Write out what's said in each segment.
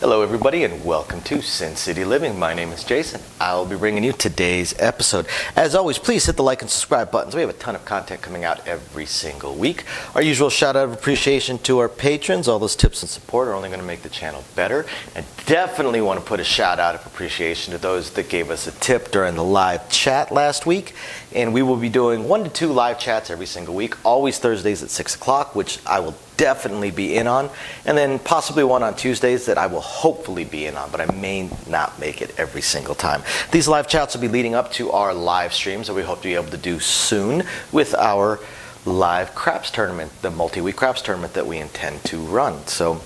Hello everybody and welcome to Sin City Living. My name is Jason. I'll be bringing you today's episode. As always, please hit the like and subscribe buttons. We have a ton of content coming out every single week. Our usual shout out of appreciation to our patrons. All those tips and support are only going to make the channel better. And definitely want to put a shout out of appreciation to those that gave us a tip during the live chat last week. And we will be doing 1 to 2 live chats every single week, always Thursdays at 6 o'clock, which I will definitely be in on, and then possibly one on Tuesdays that I will hopefully be in on, but I may not make it every single time. These live chats will be leading up to our live streams that we hope to be able to do soon with our live craps tournament, the multi-week craps tournament that we intend to run. So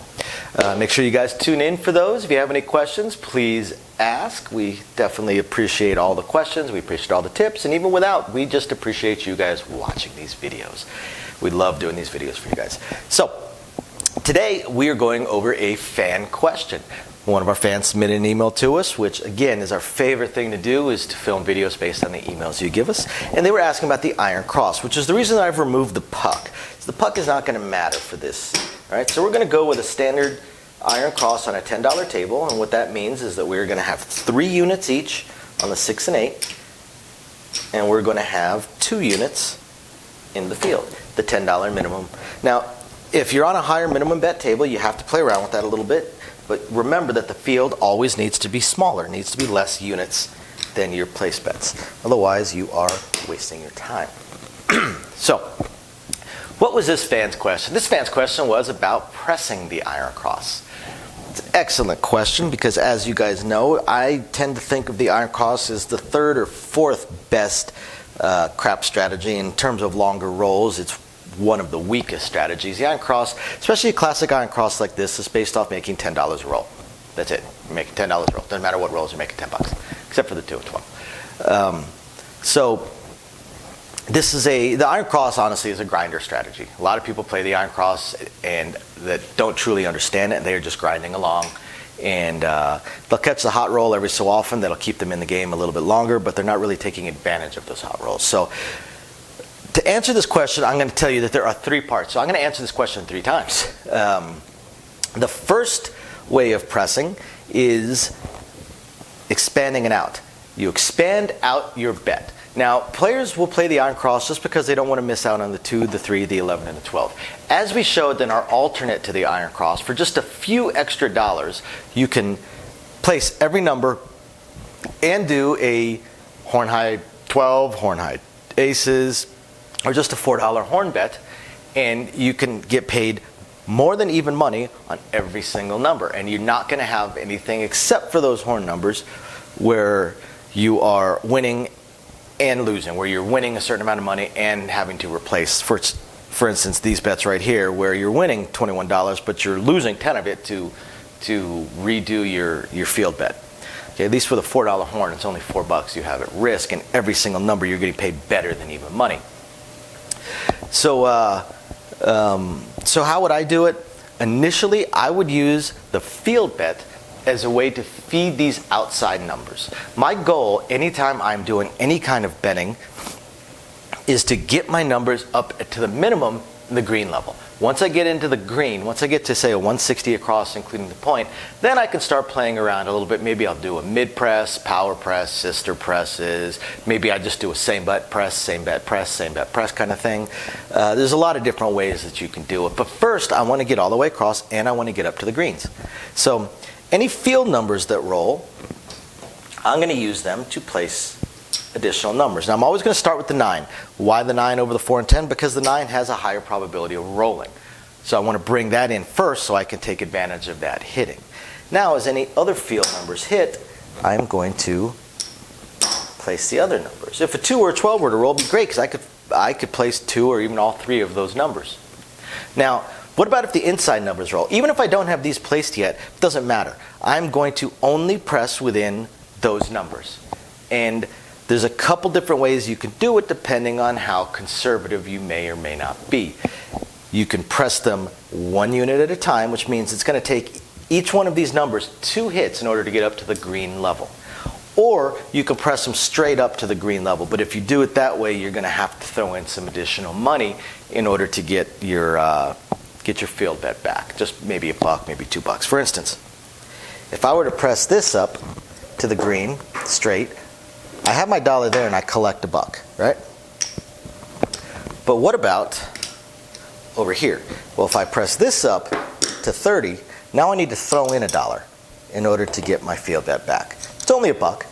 make sure you guys tune in for those. If you have any questions, please ask. We definitely appreciate all the questions. We appreciate all the tips, and even without, we just appreciate you guys watching these videos. We love doing these videos for you guys. So today we are going over a fan question. One of our fans submitted an email to us, which again is our favorite thing to do, is to film videos based on the emails you give us. And they were asking about the iron cross, which is the reason I've removed the puck. So the puck is not going to matter for this. All right, so we're going to go with a standard iron cross on a $10 table, and what that means is that we're going to have 3 units each on the 6 and 8, and we're going to have 2 units in the field, the $10 minimum. Now, if you're on a higher minimum bet table, you have to play around with that a little bit, but remember that the field always needs to be smaller. It needs to be less units than your place bets. Otherwise, you are wasting your time. So, what was this fan's question? This fan's question was about pressing the iron cross. It's an excellent question because, as you guys know, I tend to think of the iron cross as the 3rd or 4th best crap strategy. In terms of longer rolls, it's one of the weakest strategies. The iron cross, especially a classic iron cross like this, is based off making $10 a roll. That's it. You're making $10 a roll. Doesn't matter what rolls, you're making $10, except for the 2 and 12. So this is the iron cross honestly is a grinder strategy. A lot of people play the iron cross and that don't truly understand it, and they're just grinding along. And they'll catch the hot roll every so often. That'll keep them in the game a little bit longer, but they're not really taking advantage of those hot rolls. So to answer this question, I'm going to tell you that there are 3 parts. So I'm going to answer this question 3 times. The first way of pressing is expanding it out. You expand out your bet. Now, players will play the iron cross just because they don't want to miss out on the 2, the 3, the 11, and the 12. As we showed in our alternate to the iron cross, for just a few extra dollars, you can place every number and do a horn high 12, horn high aces, or just a $4 horn bet, and you can get paid more than even money on every single number. And you're not going to have anything except for those horn numbers where you are winning and losing, where you're winning a certain amount of money and having to replace, for instance, these bets right here, where you're winning $21, but you're losing 10 of it to redo your field bet. Okay, at least for the $4 horn, it's only $4 you have at risk, and every single number you're getting paid better than even money. So, so how would I do it? Initially, I would use the field bet as a way to feed these outside numbers. My goal, anytime I'm doing any kind of betting, is to get my numbers up to the minimum in the green level. Once I get into the green, once I get to say a 160 across, including the point, then I can start playing around a little bit. Maybe I'll do a mid press, power press, sister presses. Maybe I just do a same bet press, same bet press, same bet press kind of thing. There's a lot of different ways that you can do it. But first, I want to get all the way across, and I want to get up to the greens. So any field numbers that roll, I'm going to use them to place additional numbers. Now, I'm always going to start with the 9. Why the 9 over the 4 and 10? Because the 9 has a higher probability of rolling. So I want to bring that in first so I can take advantage of that hitting. Now, as any other field numbers hit, I'm going to place the other numbers. If a 2 or a 12 were to roll, it'd be great because I could place 2 or even all 3 of those numbers. Now, what about if the inside numbers roll? Even if I don't have these placed yet, it doesn't matter. I'm going to only press within those numbers. And there's a couple different ways you can do it depending on how conservative you may or may not be. You can press them 1 unit at a time, which means it's going to take each one of these numbers 2 hits in order to get up to the green level. Or you can press them straight up to the green level. But if you do it that way, you're going to have to throw in some additional money in order to get your field bet back. Just maybe $1, maybe $2. For instance, If I were to press this up to the green, straight, I have my dollar there and I collect a buck, right? But what about over here? Well, if I press this up to 30, now I need to throw in a dollar in order to get my field bet back. It's only a buck,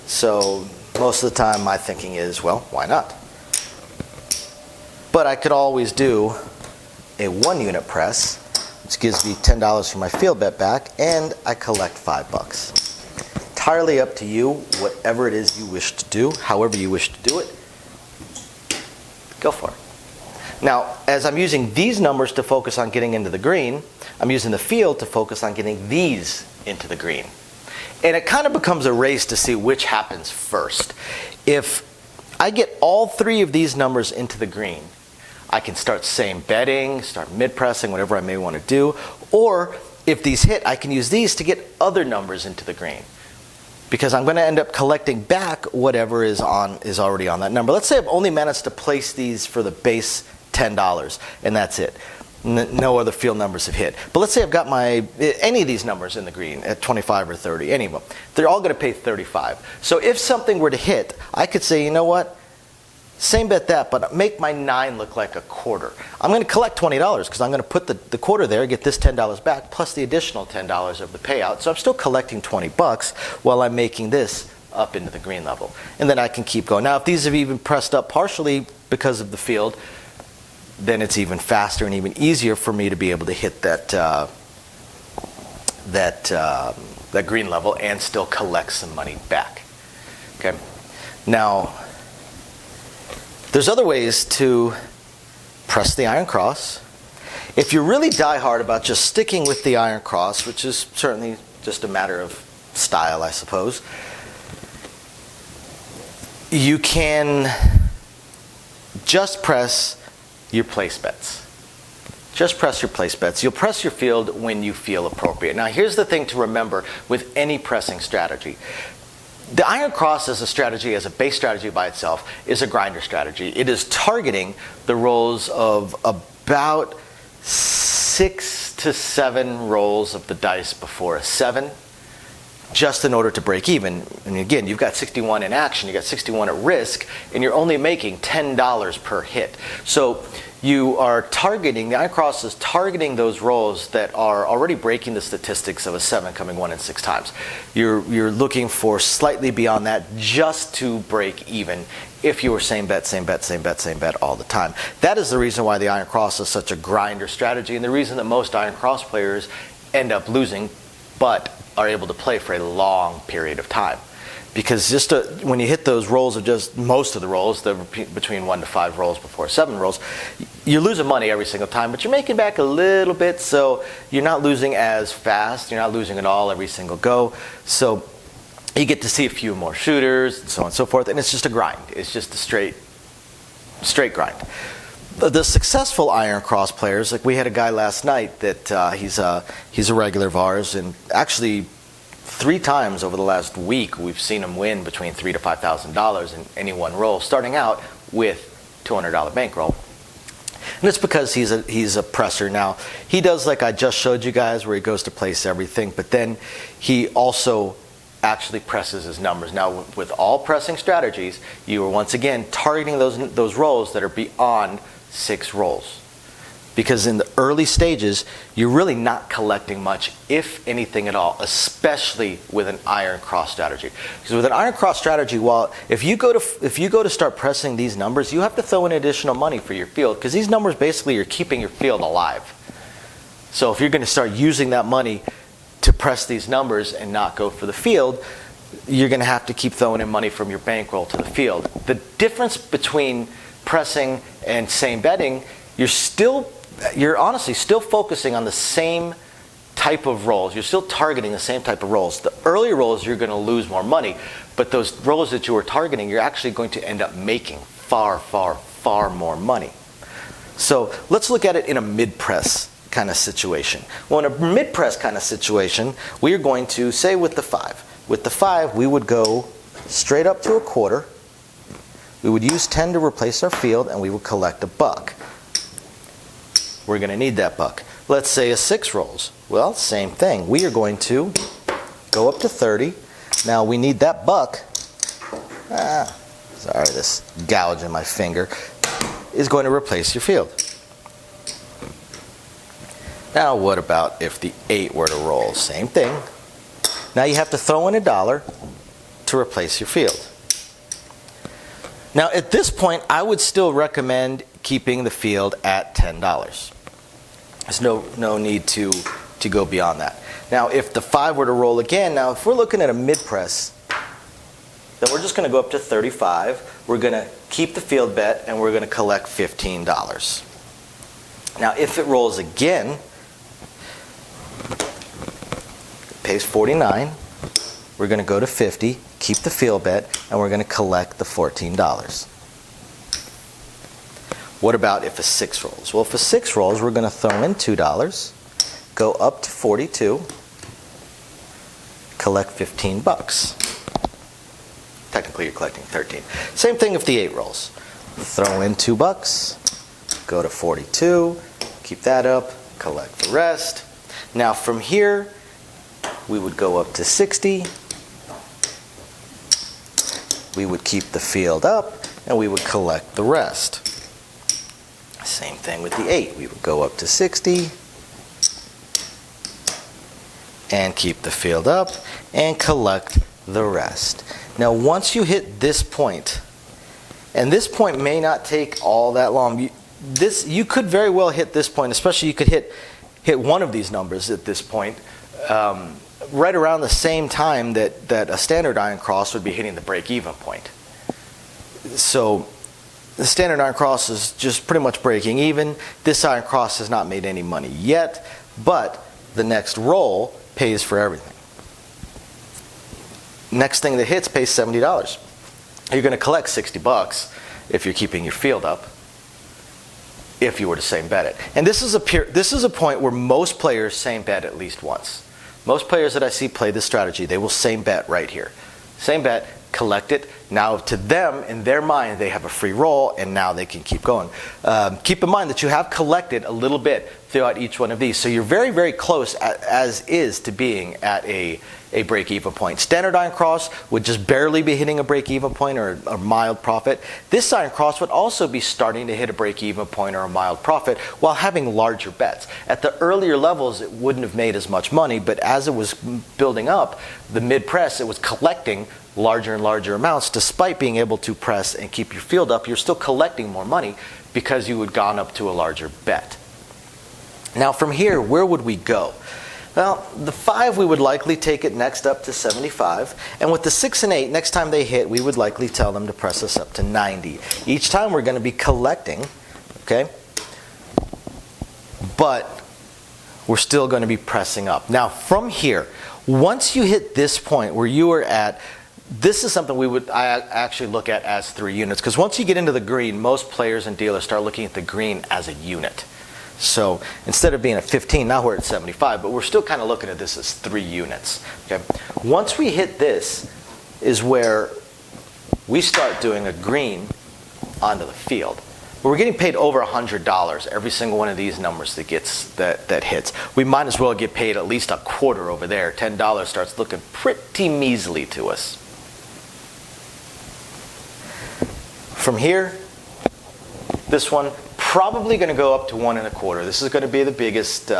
so most of the time my thinking is, well, why not? But I could always do a 1 unit press, which gives me $10 for my field bet back, and I collect $5. Entirely up to you, whatever it is you wish to do, however you wish to do it, go for it. Now, as I'm using these numbers to focus on getting into the green, I'm using the field to focus on getting these into the green. And it kind of becomes a race to see which happens first. If I get all 3 of these numbers into the green, I can start same betting, start mid-pressing, whatever I may want to do. Or if these hit, I can use these to get other numbers into the green, because I'm going to end up collecting back whatever is already on that number. Let's say I've only managed to place these for the base $10, and that's it. No other field numbers have hit. But let's say I've got any of these numbers in the green at 25 or 30, any of them. They're all going to pay 35. So if something were to hit, I could say, you know what? Same bet that, but make my 9 look like a quarter. I'm going to collect $20 because I'm going to put the quarter there, get this $10 back, plus the additional $10 of the payout. So I'm still collecting $20 while I'm making this up into the green level. And then I can keep going. Now, if these have even pressed up partially because of the field, then it's even faster and even easier for me to be able to hit that green level and still collect some money back. Okay. Now, there's other ways to press the iron cross. If you're really die-hard about just sticking with the iron cross, which is certainly just a matter of style, I suppose, you can just press your place bets. Just press your place bets. You'll press your field when you feel appropriate. Now, here's the thing to remember with any pressing strategy. The iron cross as a strategy, as a base strategy by itself, is a grinder strategy. It is targeting the rolls of about 6 to 7 rolls of the dice before a 7, just in order to break even. And again, you've got 61 in action, you've got 61 at risk, and you're only making $10 per hit. So you are targeting, the iron cross is targeting those rolls that are already breaking the statistics of a 7 coming 1 in 6 times. You're looking for slightly beyond that just to break even if you were same bet, same bet, same bet, same bet all the time. That is the reason why the iron cross is such a grinder strategy, and the reason that most iron cross players end up losing but are able to play for a long period of time. Because when you hit those rolls of just most of the rolls, between 1 to 5 rolls before 7 rolls, you're losing money every single time, but you're making back a little bit, so you're not losing as fast, you're not losing at all every single go. So you get to see a few more shooters, and so on and so forth, and it's just a grind. It's just a straight grind. The successful iron cross players, like we had a guy last night that he's a regular of ours, and actually 3 times over the last week we've seen him win between $3,000 to $5,000 in any one roll, starting out with $200 bankroll. And it's because he's a presser. Now, he does like I just showed you guys, where he goes to place everything, but then he also actually presses his numbers. Now, with all pressing strategies, you are once again targeting those rolls that are beyond 6 rolls. Because in the early stages, you're really not collecting much, if anything at all, especially with an iron cross strategy. Because with an iron cross strategy, if you go to start pressing these numbers, you have to throw in additional money for your field, because these numbers basically are keeping your field alive. So if you're going to start using that money to press these numbers and not go for the field, you're going to have to keep throwing in money from your bankroll to the field. The difference between pressing and same betting, you're honestly still focusing on the same type of rolls. You're still targeting the same type of rolls. The earlier rolls, you're going to lose more money, but those rolls that you were targeting, you're actually going to end up making far, far, far more money. So let's look at it in a mid-press kind of situation. Well, in a mid-press kind of situation, we are going to, say with the 5. With the 5, we would go straight up to a quarter. We would use 10 to replace our field, and we would collect a buck. We're going to need that buck. Let's say a 6 rolls. Well, same thing. We are going to go up to 30. Now we need that buck. Sorry, this gouge in my finger is going to replace your field. Now what about if the 8 were to roll? Same thing. Now you have to throw in $1 to replace your field. Now at this point, I would still recommend keeping the field at $10. There's no need to go beyond that. Now if the 5 were to roll again, now if we're looking at a mid-press, then we're just going to go up to 35. We're going to keep the field bet, and we're going to collect $15. Now if it rolls again, it pays 49. We're going to go to 50, keep the field bet, and we're going to collect the $14. What about if a 6 rolls? Well, if a 6 rolls, we're going to throw in $2, go up to 42, collect 15 bucks. Technically, you're collecting 13. Same thing if the 8 rolls. Throw in $2, go to 42, keep that up, collect the rest. Now from here, we would go up to 60. We would keep the field up, and we would collect the rest. Same thing with the 8. We would go up to 60 and keep the field up and collect the rest. Now once you hit this point, and this point may not take all that long, you could very well hit this point, especially you could hit one of these numbers at this point, right around the same time that a standard iron cross would be hitting the break-even point. So the standard iron cross is just pretty much breaking even. This iron cross has not made any money yet, but the next roll pays for everything. Next thing that hits pays $70. You're going to collect 60 bucks if you're keeping your field up, if you were to same bet it. And this is a point where most players same bet at least once. Most players that I see play this strategy, they will same bet right here. Same bet, collect it. Now to them, in their mind, they have a free roll, and now they can keep going. Keep in mind that you have collected a little bit throughout each one of these. So you're very, very close as is to being at a break-even point. Standard iron cross would just barely be hitting a break-even point or a mild profit. This iron cross would also be starting to hit a break-even point or a mild profit while having larger bets. At the earlier levels, it wouldn't have made as much money, but as it was building up, the mid-press, it was collecting larger and larger amounts. Despite being able to press and keep your field up, you're still collecting more money because you had gone up to a larger bet. Now from here, where would we go? Well, the 5, we would likely take it next up to 75. And with the 6 and 8, next time they hit, we would likely tell them to press us up to 90. Each time we're going to be collecting, okay? But we're still going to be pressing up. Now from here, once you hit this point where you are at, this is something I actually look at as 3 units. Because once you get into the green, most players and dealers start looking at the green as a unit. So instead of being at 15, now we're at 75, but we're still kind of looking at this as 3 units. Okay? Once we hit this is where we start doing a green onto the field. We're getting paid over $100 every single one of these numbers that hits. We might as well get paid at least a quarter over there. $10 starts looking pretty measly to us. From here, this one probably going to go up to 1 1/4. This is going to be the biggest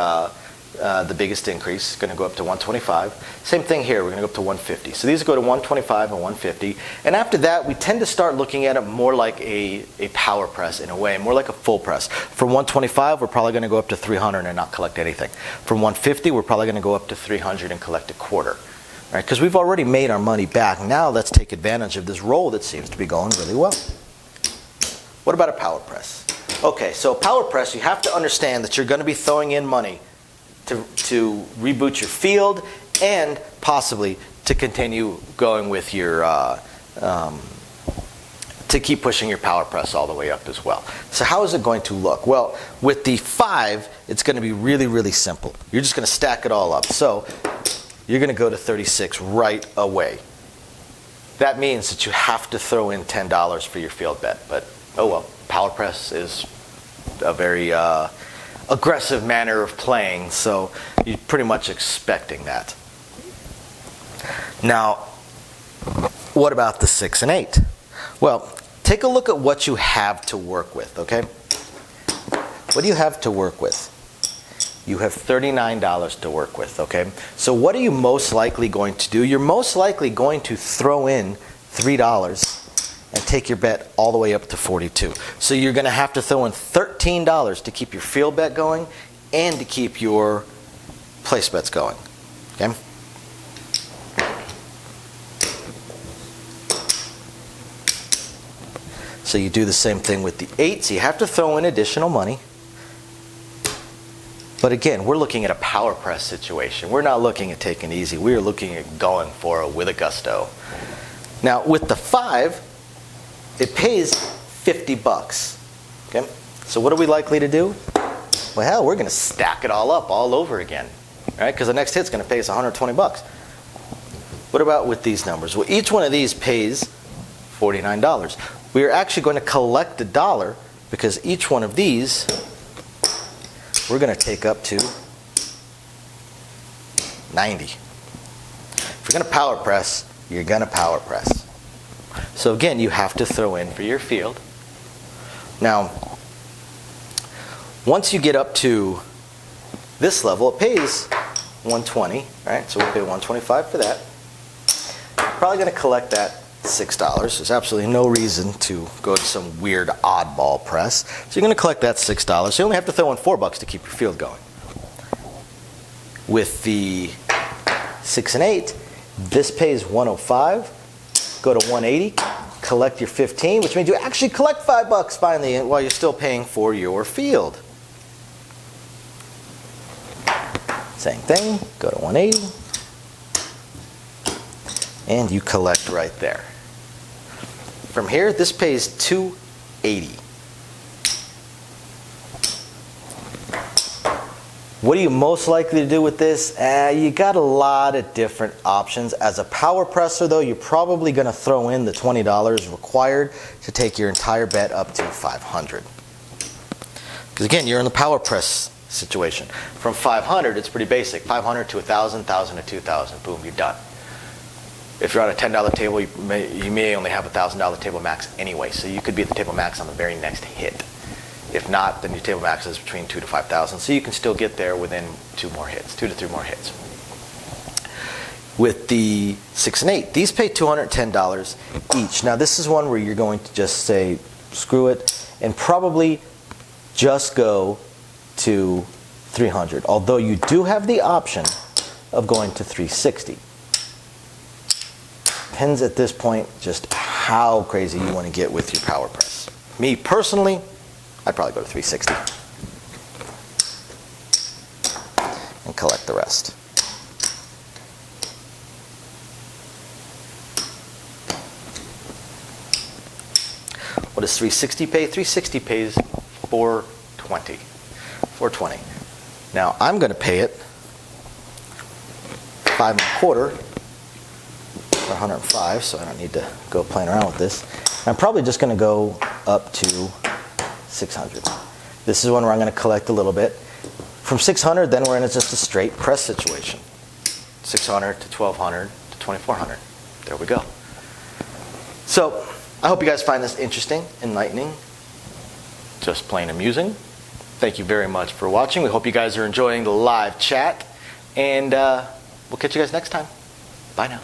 increase. It's going to go up to 125. Same thing here. We're going to go up to 150. So these go to 125 and 150. And after that, we tend to start looking at it more like a power press in a way, more like a full press. From 125, we're probably going to go up to 300 and not collect anything. From 150, we're probably going to go up to 300 and collect a quarter. Right? Because we've already made our money back. Now let's take advantage of this roll that seems to be going really well. What about a power press? Okay, so a power press, you have to understand that you're going to be throwing in money to reboot your field and possibly to continue going with your, to keep pushing your power press all the way up as well. So how is it going to look? Well, with the 5, it's going to be really, really simple. You're just going to stack it all up. So you're going to go to 36 right away. That means that you have to throw in $10 for your field bet, but oh well, power press is a very aggressive manner of playing, so you're pretty much expecting that. Now, what about the 6 and 8? Well, take a look at what you have to work with, okay? What do you have to work with? You have $39 to work with, okay? So what are you most likely going to do? You're most likely going to throw in $3 and take your bet all the way up to 42. So you're going to have to throw in $13 to keep your field bet going and to keep your place bets going, okay? So you do the same thing with the 8, so you have to throw in additional money. But again, we're looking at a power press situation. We're not looking at taking it easy. We are looking at going for it with a gusto. Now, with the 5, it pays 50 bucks. Okay? So what are we likely to do? Well, hell, we're going to stack it all up all over again. Right? Because the next hit's going to pay us 120 bucks. What about with these numbers? Well, each one of these pays $49. We are actually going to collect $1 because each one of these we're going to take up to 90. If you're going to power press, you're going to power press. So again, you have to throw in for your field. Now, once you get up to this level, it pays 120, right? So we'll pay 125 for that. You're probably going to collect that $6. There's absolutely no reason to go to some weird oddball press. So you're going to collect that $6. So you only have to throw in $4 to keep your field going. With the 6 and 8, this pays 105. Go to 180, collect your 15, which means you actually collect $5 finally while you're still paying for your field. Same thing, go to 180, and you collect right there. From here, this pays $280. What are you most likely to do with this? You got a lot of different options. As a power presser, though, you're probably going to throw in the $20 required to take your entire bet up to $500. Because again, you're in the power press situation. From 500, it's pretty basic. 500 to 1,000, 1,000 to 2,000. Boom, you're done. If you're on a $10 table, you may only have a $1,000 table max anyway, so you could be at the table max on the very next hit. If not, then your table max is between 2,000 to 5,000, so you can still get there within 2 to 3 more hits. With the 6 and 8, these pay $210 each. Now this is one where you're going to just say, screw it, and probably just go to 300, although you do have the option of going to 360. Depends at this point just how crazy you want to get with your power press. Me personally, I'd probably go to 360 and collect the rest. What does 360 pay? 360 pays $420. $420. Now I'm going to pay it $5.25. 105, so I don't need to go playing around with this. I'm probably just going to go up to 600. This is one where I'm going to collect a little bit. From 600, then we're in just a straight press situation. 600 to 1,200 to 2,400. There we go. So I hope you guys find this interesting, enlightening, just plain amusing. Thank you very much for watching. We hope you guys are enjoying the live chat, and we'll catch you guys next time. Bye now.